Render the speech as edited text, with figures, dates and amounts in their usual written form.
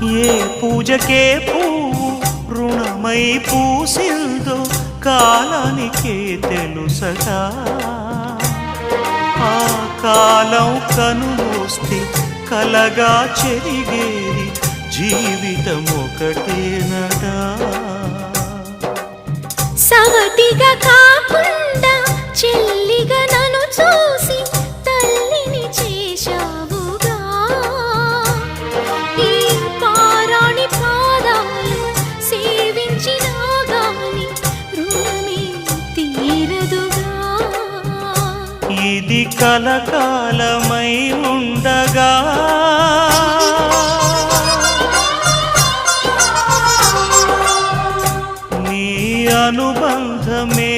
ఏ పూజకే పువ్వు రుణమై పూసిందో కాలానికే తెలుసగా ఆ కాలం కనుమూస్తే కలగా చెరిగేది జీవితం ఒకటేనడా సవటిగా కాకుండా చెల్లిగా నన్ను చూసి తల్లిని చేశావుగా ఈ పారాణి పాదాలు సేవించినా గాని రుణమే తీరదుగా ఇది కలకాలమై ఉండగా నీ అనుబంధమే